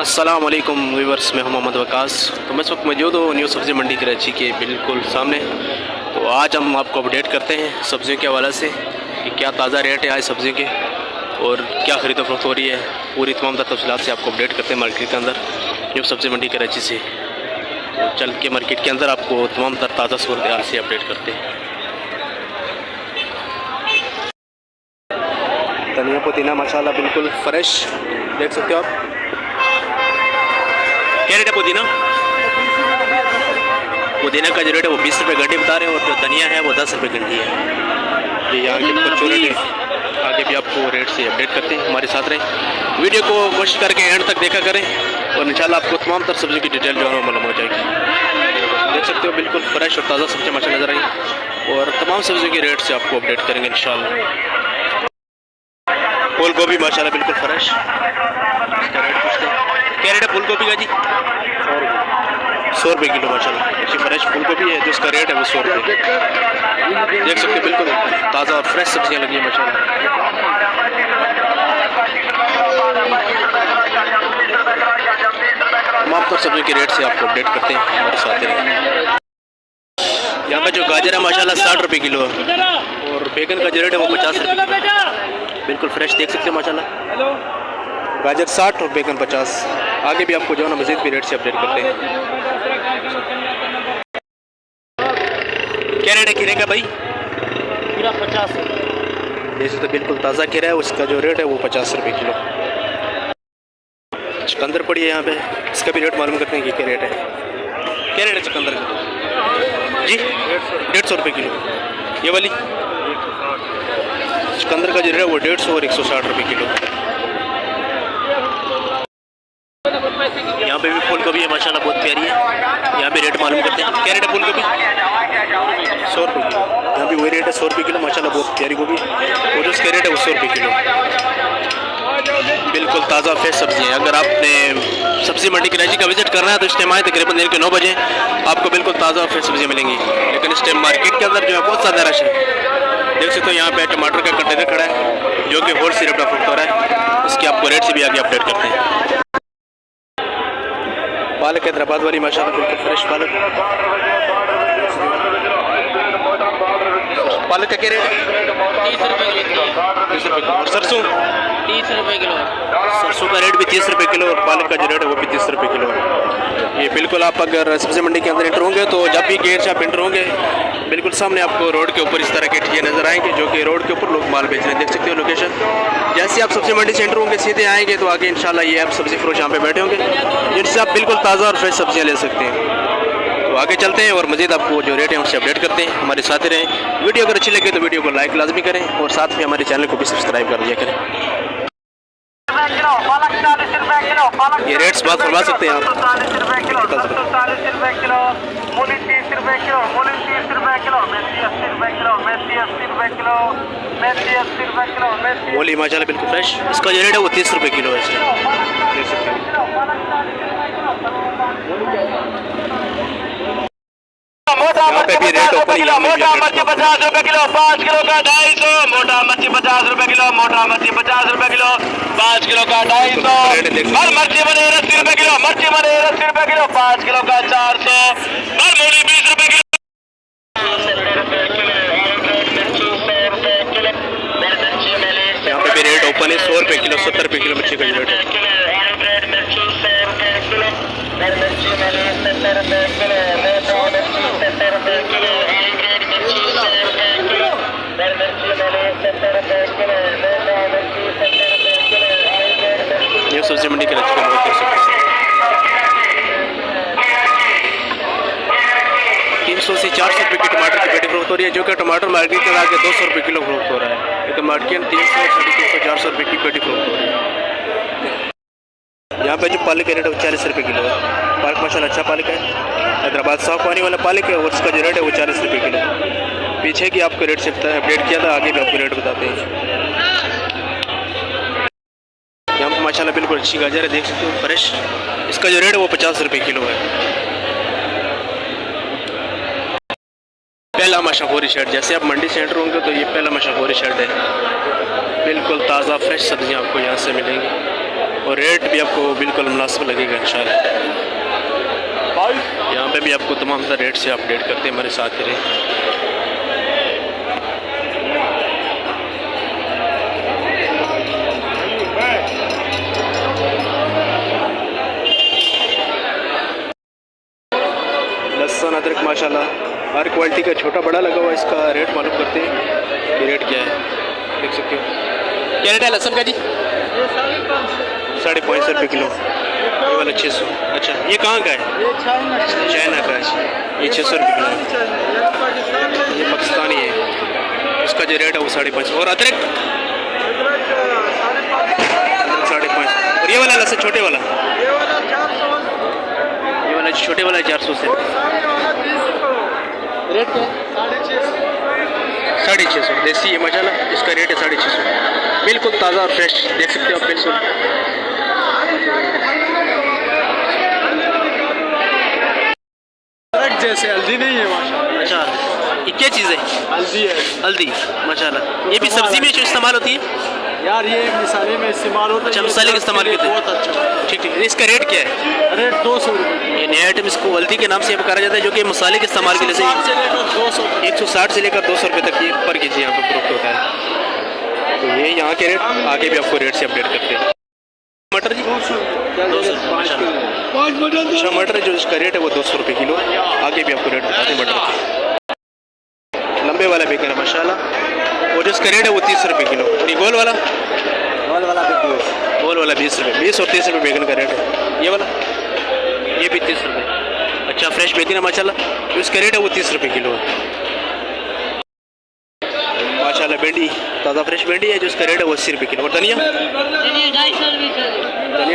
अस्सलाम वालेकुम व्यूवर्स, मैं हूं मोहम्मद वकास। तो मैं इस वक्त मौजूद हूँ न्यू सब्ज़ी मंडी कराची के बिल्कुल सामने। तो आज हम आपको अपडेट करते हैं सब्ज़ियों के हवाले से कि क्या ताज़ा रेट है आज सब्ज़ियों के और क्या ख़रीद फरोख्त हो रही है। पूरी तमाम तफसीलात से आपको अपडेट करते हैं मार्केट के अंदर न्यू सब्ज़ी मंडी कराची से। तो चल के मार्केट के अंदर आपको तमाम ताज़ा सूरत हाल से अपडेट करते हैं। धनिया पुदीना माशाल्लाह बिल्कुल फ्रेश देख सकते हो आप। क्या रेट है पुदीना? पुदीना का जो रेट है वो 20 रुपये गड्ढी बता रहे हैं और जो धनिया है वो 10 रुपये गड्ढी है। ये यहाँ के कुछ रेट है, आगे भी आपको रेट से अपडेट करते हैं। हमारे साथ रहें, वीडियो को कोशिश करके एंड तक देखा करें और इंशाल्लाह आपको तमाम तर सब्ज़ी की डिटेल जो है वो मालूम हो जाएगी। देख सकते हो बिल्कुल फ्रेश और ताज़ा सब्ज़ी माशा नज़र आई और तमाम सब्ज़ियों के रेट से आपको अपडेट करेंगे इंशाल्लाह। फूल गोभी माशाल्लाह बिल्कुल फ्रेश, इसका रेट पूछते हैं। क्या रेट है फूल गोभी का जी? 100 रुपये किलो माशाल्लाह। अच्छी फ्रेश फूल गोभी है, जिसका रेट है वो 100 रुपये। देख सकते हैं बिल्कुल ताज़ा और फ्रेश सब्जियां लगी हैं माशाल्लाह। तमाम तर सब्जियों के रेट से आपको अपडेट करते हैं हमारे साथ हैं। यहाँ पे जो गाजर है माशाल्लाह 60 रुपये किलो है और बैगन का जो रेट है वो 50 रुपये बिल्कुल फ्रेश देख सकते हैं माशाल्लाह। गाजर 60 और बैगन 50। आगे भी आपको जो है ना मज़ीद भी रेट से अपडेट करते हैं। क्या रेट है खीरे का भाई? खीरा 50 है। जैसे तो बिल्कुल ताज़ा खीरा है, उसका जो रेट है वो 50 रुपये किलो। चुकंदर पड़ी है यहाँ पे, इसका भी रेट मालूम करते हैं कि क्या रेट है। क्या रेट है चुकंदर का जी? 150 रुपये किलो। ये वाली चुकंदर का जो रेट है वो 150 और 160 रुपये किलो। यहाँ पे भी फूल गोभी है माशाल्लाह बहुत प्यारी है। यहाँ पे रेट मालूम करते हैं। क्या रेट है फूल गोभी? 100 रुपये किलो। यहाँ भी वही रेट है 100 रुपये किलो माशाल्लाह बहुत प्यारी गोभी और जो उसका रेट है वो 100 रुपये किलो। बिल्कुल ताज़ा फ्रेश सब्ज़ी है। अगर आपने सब्ज़ी मंडी कराची का विजिट करना है तो इस टाइम आए तकरीबन देर के 9 बजे आपको बिल्कुल ताज़ा और फ्रेश सब्जियाँ मिलेंगी। लेकिन इस टाइम मार्केट के अंदर जो है बहुत ज़्यादा रश है। देख सकते हो यहाँ पे टमाटर का कंटेनर खड़ा है जो कि होल सेल रेट हो रहा है। इसकी आपको रेट से भी आगे अपडेट करते हैं। पालक हैदराबाद वाली माशाल्लाह बिल्कुल फ्रेश पालक। पालक का क्या रेट है? 30 रुपये किलो। 30 रुपये किलो। और सरसों? 30 रुपये किलो। सरसों का रेट भी 30 रुपये किलो और पालक का जो रेट है वो भी 30 रुपये किलो है। ये बिल्कुल आप अगर सब्जी मंडी के अंदर एंटर होंगे तो जब भी गेट से आप एंटर होंगे बिल्कुल सामने आपको रोड के ऊपर इस तरह के ठिए नजर आएंगे जो कि रोड के ऊपर लोग माल बेच रहे हैं। देख सकते हो लोकेशन। जैसे आप सब्जी मंडी से एंटर होंगे सीधे आएंगे तो आगे इंशाल्लाह ये आप सब्जी फरोश यहाँ पे बैठे होंगे जिनसे आप बिल्कुल ताज़ा और फ्रेश सब्जियाँ ले सकते हैं। तो आगे चलते हैं और मज़ीद आपको जो रेट है उससे अपडेट करते हैं। हमारे साथ रहें। वीडियो अगर अच्छी लगे तो वीडियो को लाइक लाजमी करें और साथ में हमारे चैनल को भी सब्सक्राइब कर दिया करें। ये रेट्स बात फरमा सकते हैं आप। 40 रुपये किलो, 40 रुपये किलो, मूली 30 रुपये किलो, मूली 30 रुपये किलो, मेथी 80 रुपये किलो, मेथी 80 रुपये किलो, मेथी 80 रुपये किलो, मेथी। मूली माशाल्लाह बिल्कुल फ्रेश, इसका जो रेट है वो 30 रुपये किलो है। देख सकते हैं यहाँ पे भी रेट ऊपर ही है। मोटा मच्छी 50 रुपये किलो, 5 किलो का 250। मोटा मच्छी 50 रुपये किलो, मोटा मच्छी 50 रुपये किलो, 5 किलो का 250। हर मच्छी बने 80 रुपये किलो, मच्छी बने 80 रुपये किलो, 5 किलो का 400। हर मूली 20 रुपये किलो। यहाँ पे भी रेट ओपन है 100 रुपये किलो, 70 रुपये किलो मच्छी का रेट है। ये सब्जी मंडी कराची का बहुत है। 300 से 400 रुपये की टमाटर की पेटी फरोख्त हो रही है जो कि टमाटर मार्केट के आगे 200 रुपये किलो फरोख्त हो रहा है। लेकिन मार्केट में 300, 350, 400 रुपये की पेटी फरोख्त हो रही है। यहाँ पे जो पालक का रेट है वो 40 रुपये किलो है। पालक माशाल्लाह अच्छा पालक है, हैदराबाद साफ पानी वाला पालक है और उसका जो रेट है वो 40 रुपये किलो। पीछे की आपको रेट से अपडेट किया था, आगे भी आपको रेट बताते हैं। यहाँ पर माशाल्लाह बिल्कुल अच्छी गाजर है, देख सकते हो फ्रेश। इसका जो रेट है वो 50 रुपये किलो है। पहला मशहूरी शर्ट, जैसे आप मंडी से एंटर होंगे तो ये पहला मशहूरी शर्ट है। बिल्कुल ताज़ा फ्रेश सब्जियाँ आपको यहाँ से मिलेंगी और रेट भी आपको बिल्कुल मुनासिब लगेगा इंशाल्लाह। यहाँ पे भी आपको तमाम तरह रेट से अपडेट करते हैं, हमारे साथ ही रहे। लहसुन अदरक माशाल्लाह हर क्वालिटी का छोटा बड़ा लगा हुआ है। इसका रेट मालूम करते हैं कि रेट क्या है, देख सकते हो। क्या रेट है लहसुन का जी? 550 रुपये किलो। ये वाला 600। अच्छा, ये कहाँ का है? चाइना का है। ये 600 रुपये किलो है। ये पाकिस्तानी है, इसका जो रेट है वो 550। और अदरक 550। और ये वाला लहसुन छोटे वाला, ये वाला छोटे वाला 400 से। रेट क्या है? 650। देसी है माशाल्लाह, इसका रेट है 650। बिल्कुल ताज़ा और फ्रेश, देख सकते हो आप बिल्कुल। जैसे हल्दी नहीं है माशाल्लाह। अच्छा, ये क्या चीज़ है? हल्दी है हल्दी माशाल्लाह। ये भी सब्जी में जो इस्तेमाल होती है यार, ये मिसाले में इस्तेमाल होता है। अच्छा, मसाले के इस्तेमाल करते हैं। बहुत अच्छा। ठीक ठीक। इसका रेट क्या है? रेट 200 रुपये। ये नया आइटम इसको हल्दी के नाम से पुकारा जाता है, जो कि मसाले के इस्तेमाल के लिए 160 से लेकर 200 160 से लेकर 200 रुपये तक ये पर के जी यहाँ पर फरोख्त होता है। तो ये यहाँ के रेट आगे भी आपको रेट से अपडेट करते हैं। मटर जी 200 माशाल्लाह। 5 मटर। अच्छा, मटर जो इसका रेट है वो 200 रुपये किलो। आगे भी आपको रेट बताते हैं मटर के। लंबे वाला बेकन है माशाल्लाह, और जो इसका रेट है वो 30 रुपये किलो। और ये गोल वाला 20 रुपये। 20 और 30 रुपये बेकन का रेट है। ये वाला ये भी 30 रुपये। अच्छा, फ्रेश बेकन है माशाल्लाह, जो इसका रेट है वो 30 रुपये किलो है माशाल्लाह। भिंडी ताज़ा फ्रेश भिंडी है, जो इसका रेट है वो 80 रुपये किलो। और धनिया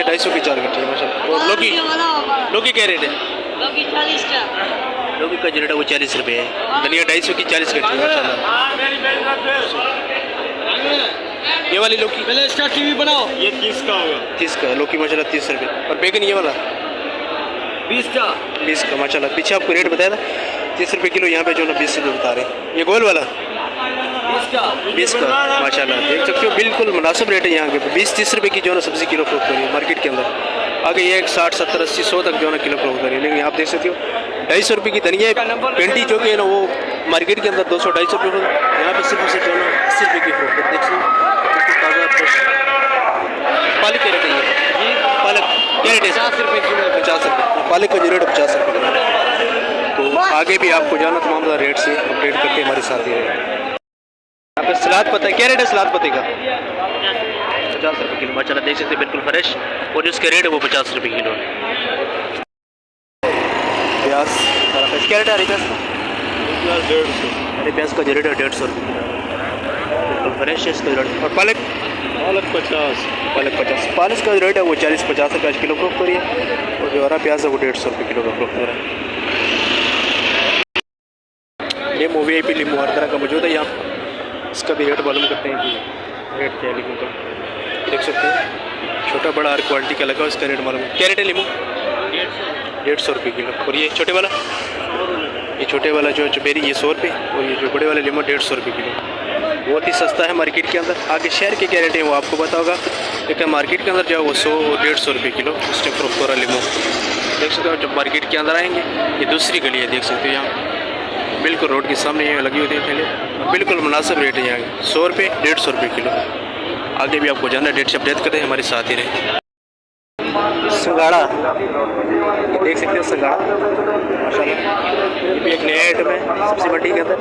250 की 4 गट्ठी है माशाल्लाह। और लौकी क्या रेट है? लौकी का जो रेट है वो 40 रुपये है। धनिया 250 की 40 गट्ठी है माशाल्लाह। ये वाली लौकी पहले इसका टीवी बनाओ। ये 30 का होगा। 30 का लौकी माशाल्लाह 30 रुपये। और बैगन ये वाला 20 का माशाल्लाह। पीछे आपको रेट बताया था 30 रुपये किलो, यहाँ पे जो ना 20 रुपये बता रहे हैं। ये गोल वाला 20 का माशाल्लाह, देख सकते हो बिल्कुल मुनासिब रेट है यहाँ के। 20-30 रुपये की जो ना सब्जी किलो फरोख्त हो रही है मार्केट के अंदर। आगे ये 60, 70, 80, 100 तक जो ना किलो फरोख्त हो रही है। लेकिन आप देख सकते हो 250 रुपये की धनिया भिंडी जो कि है ना वो मार्केट के अंदर 200-250 रुपये, यहाँ पे सिर्फ जो ना 80 रुपये की फरोख्त देख सकते हो। ताज़ा फ्रेश। पालक क्या रेट है? पालक क्या रेट है? 50 रुपये किलो। 50 रुपये पालक का जो रेट है 50 रुपये। तो आगे भी आपको जाना तमाम रेट से अपडेट करके हमारे साथ ही रहे। यहाँ पे सलाद पत्ता क्या रेट है? सलाद पत्ते का 50 रुपये किलो माशाल्लाह, देख सकते हैं बिल्कुल फ्रेश। और जिसका रेट है वो 50 रुपये किलो है। प्याज क्या रेट है? हरी प्याज का 150। हरी प्याज का जो रेट है 150 रुपये किलो, बिल्कुल फ्रेश है इसका रेट। और पालक 50। पालक का रेट है वो 40-50 रुपये किलो फरोख्त हो रही है। और जो हरा प्याज है वो 150 रुपये किलो का फरोख्त हो रहा है। लीमू VIP लीमू हर तरह का मौजूद है यहाँ। इसका भी रेट मालूम करते हैं कि रेट क्या है लीमू का, देख सकते हैं छोटा बड़ा हर क्वालिटी का लगा हुआ। इसका रेट मालूम है। क्या रेट है लीमू? 150 रुपये किलो। और ये छोटे वाला जो बेरी ये 100 रुपये। और ये जो बड़े वाले लीमू 150 रुपये किलो, बहुत ही सस्ता है मार्केट के अंदर। आगे शहर के क्या रेट है वो आपको पता होगा, लेकिन मार्केट के अंदर जो है वो 100-150 रुपये किलो इस टाइम फरोख्त हो रहा है लीमू। देख सकते हो जब मार्केट के अंदर आएंगे, ये दूसरी गली है, देख सकते हो यहाँ बिल्कुल रोड के सामने ये लगी होती है ठेले। बिल्कुल मुनासिब रेट है यहाँ 100 रुपये 150 रुपये किलो। आगे भी आपको जाना डेट से अपडेट करें, हमारे साथ ही रहें। संगाड़ा देख सकते हो, संगाड़ा माशाल्लाह ये भी एक नया आइटम है सब्जी मंडी के अंदर।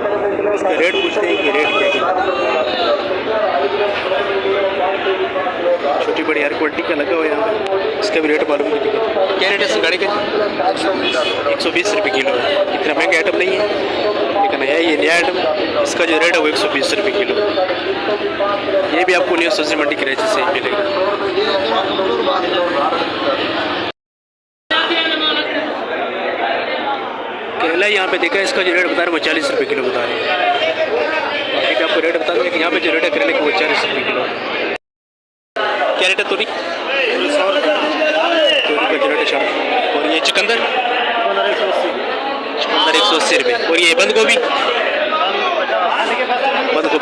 इसका रेट पूछते हैं कि रेट क्या है। छोटी बड़ी हर क्वालिटी का लगा हुआ है यहाँ, इसका भी रेट मालूम नहीं। क्या रेट है संगाड़े का? 120 रुपये किलो है। इतना महंगा आइटम नहीं है, लेकिन है ये नया आइटम। इसका जो रेट है वो 120 रुपये किलो। ये भी आपको न्यू सब्जी मंडी की रेंज से ही मिलेगा। केला यहाँ पे देखा है, इसका जो रेट बता रहे हैं वो 40 रुपये किलो बता रहे हैं। बाकी आपको रेट बता दें कि यहाँ पे जो रेट है करेले की वो 40 रुपये किलो। क्या रेट है तोरी? 100 रुपये का जो रेट है शाम। और ये चुकंदर 180 रुपये। और ये बंद गोभी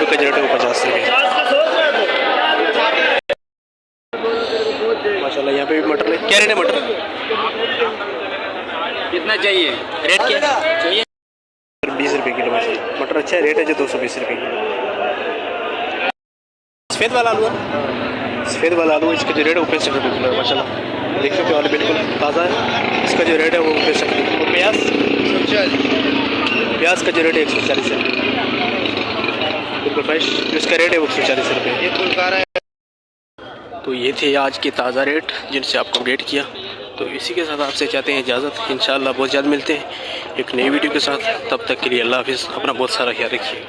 का जो रेट है वो 50 रुपये माशाल्लाह यहाँ पे भी मटर है। क्या रेट है मटर? कितना चाहिए? रेट क्या चाहिए 20 रुपये किलो माशाल्लाह। मटर अच्छा है, रेट है जो 220 रुपये किलो। सफ़ेद वाला आलू है, सफ़ेद वाला आलू इसका जो रेट है वो 65 रुपये किलो है माशाल्लाह। देख सकते हो आलू बिल्कुल ताज़ा है, इसका जो रेट है वो 65 रुपये। और प्याज, प्याज का जो रेट है 140 है, बिल्कुल फ्रेश। इसका रेट है वो 140 रुपये। तो ये थे आज के ताज़ा रेट जिनसे आपको अपडेट किया। तो इसी के साथ आपसे चाहते हैं इजाज़त। इंशाअल्लाह बहुत जल्द मिलते हैं एक नई वीडियो के साथ। तब तक के लिए अल्लाह हाफिज़। अपना बहुत सारा ख्याल रखिए।